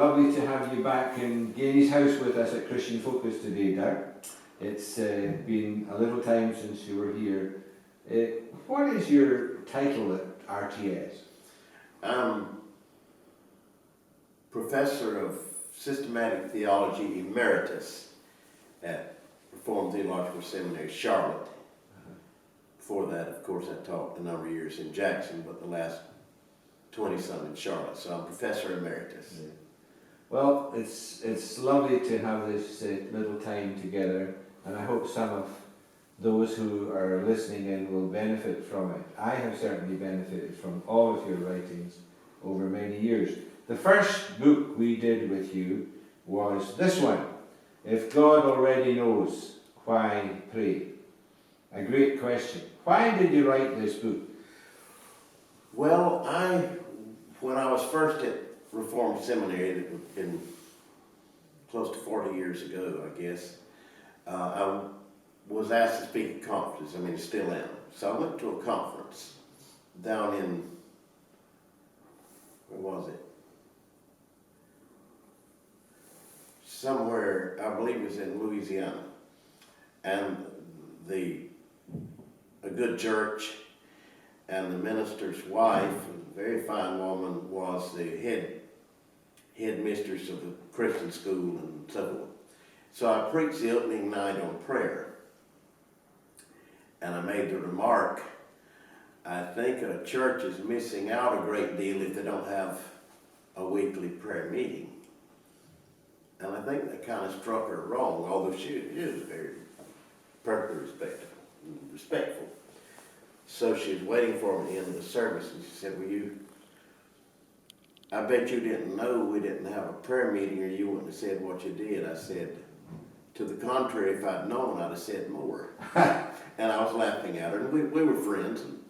lovely to have you back in Gainy's house with us at Christian Focus today, Doug. It's been a little time since you were here. What is your title at RTS? Professor of Systematic Theology Emeritus at Reformed Theological Seminary, Charlotte. Before that, of course, I taught a number of years in Jackson, but the last 20-some in Charlotte, so I'm Professor Emeritus. Yeah. Well, it's lovely to have this little time together, and I hope some of those who are listening in will benefit from it. I have certainly benefited from all of your writings over many years. The first book we did with you was this one, If God Already Knows, Why Pray? A great question. Why did you write this book? Well, when I was first at Reformed Seminary, it had been close to 40 years ago, I guess, I was asked to speak at conferences. I mean, still am. So I went to a conference down in, where was it? Somewhere, I believe it was in Louisiana. And a good church, and the minister's wife, a very fine woman, was the headmistress of the Christian school and so forth. So I preached the opening night on prayer. And I made the remark, I think a church is missing out a great deal if they don't have a weekly prayer meeting. And I think that kind of struck her wrong, although she is very perfectly respectful. So she was waiting for me at the end of the service, and she said, I bet you didn't know we didn't have a prayer meeting, or you wouldn't have said what you did. I said, to the contrary, if I'd known, I'd have said more. And I was laughing at her, and we were friends, and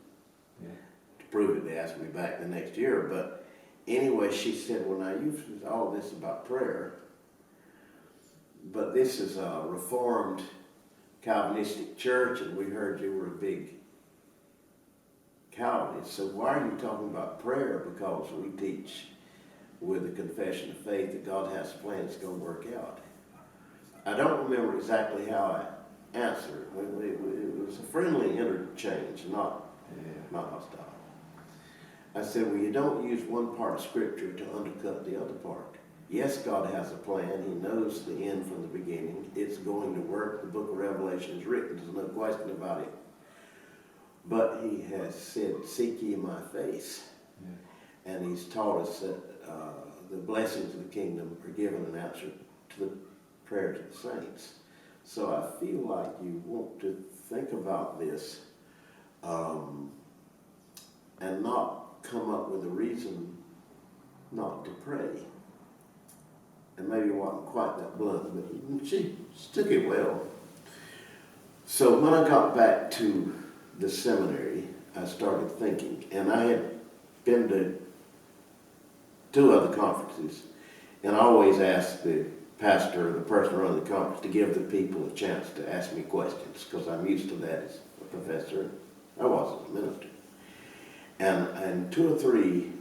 to prove it, they asked me back the next year. But anyway, she said, well, now you've all this about prayer, but this is a Reformed Calvinistic church, and we heard you were a big Calvinist, so why are you talking about prayer? Because we teach with the confession of faith that God has a plan that's going to work out. I don't remember exactly how I answered. It was a friendly interchange, not hostile. I said, well, you don't use one part of Scripture to undercut the other part. Yes, God has a plan. He knows the end from the beginning. It's going to work. The book of Revelation is written. There's no question about it. But he has said, seek ye my face. Yeah. And he's taught us that the blessings of the kingdom are given in answer to the prayers of the saints. So I feel like you want to think about this and not come up with a reason not to pray. And maybe it wasn't quite that blunt, but she took it well. So when I got back to the seminary, I started thinking, and I had been to 2 other conferences, and I always asked the pastor or the person running the conference to give the people a chance to ask me questions, because I'm used to that as a professor. I was as a minister. And 2 or 3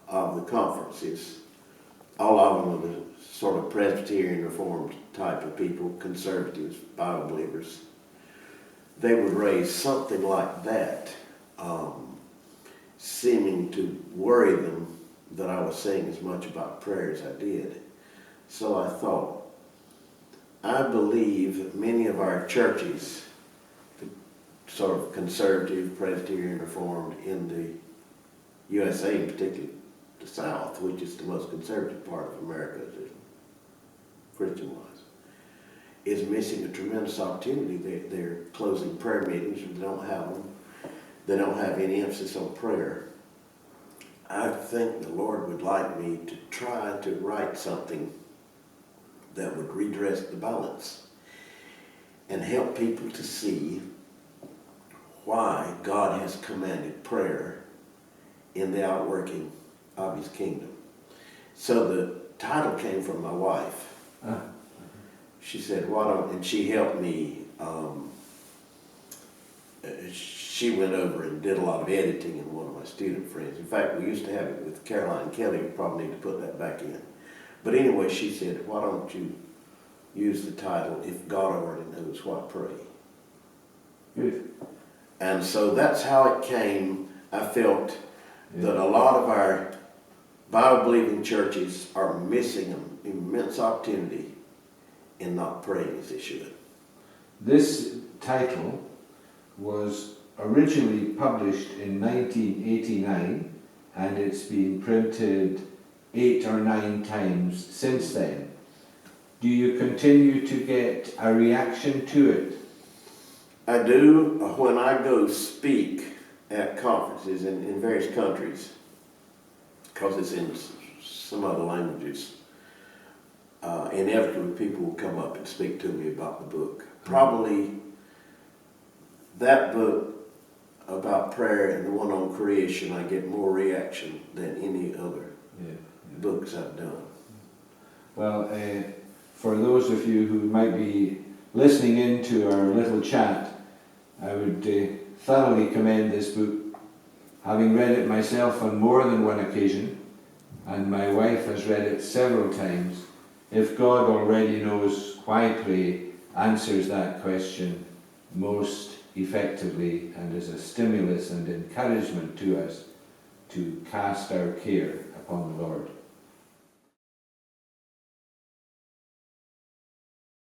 of the conferences, all of them were the sort of Presbyterian Reformed type of people, conservatives, Bible believers. They would raise something like that, seeming to worry them that I was saying as much about prayer as I did. So I thought, I believe that many of our churches, the sort of conservative, Presbyterian, Reformed in the USA, and particularly the South, which is the most conservative part of America, Christian-wise, is missing a tremendous opportunity. They're closing prayer meetings, or they don't have them. They don't have any emphasis on prayer. I think the Lord would like me to try to write something that would redress the balance and help people to see why God has commanded prayer in the outworking of his kingdom. So the title came from my wife. She said, why don't, and she helped me, she went over and did a lot of editing in one of my student friends. In fact, we used to have it with Caroline Kelly. We probably need to put that back in. But anyway, she said, why don't you use the title, If God Already Knows, Why Pray? Good. And so that's how it came. I felt that a lot of our Bible-believing churches are missing an immense opportunity in not praying as they should. This title was originally published in 1989, and it's been printed 8 or 9 times since then. Do you continue to get a reaction to it? I do when I go speak at conferences in various countries, because it's in some other languages. Inevitably people will come up and speak to me about the book. Probably that book about prayer and the one on creation, I get more reaction than any other books I've done. Well, for those of you who might be listening in to our little chat, I would thoroughly commend this book. Having read it myself on more than one occasion, and my wife has read it several times, If God Already Knows Why Pray answers that question most effectively and is a stimulus and encouragement to us to cast our care upon the Lord.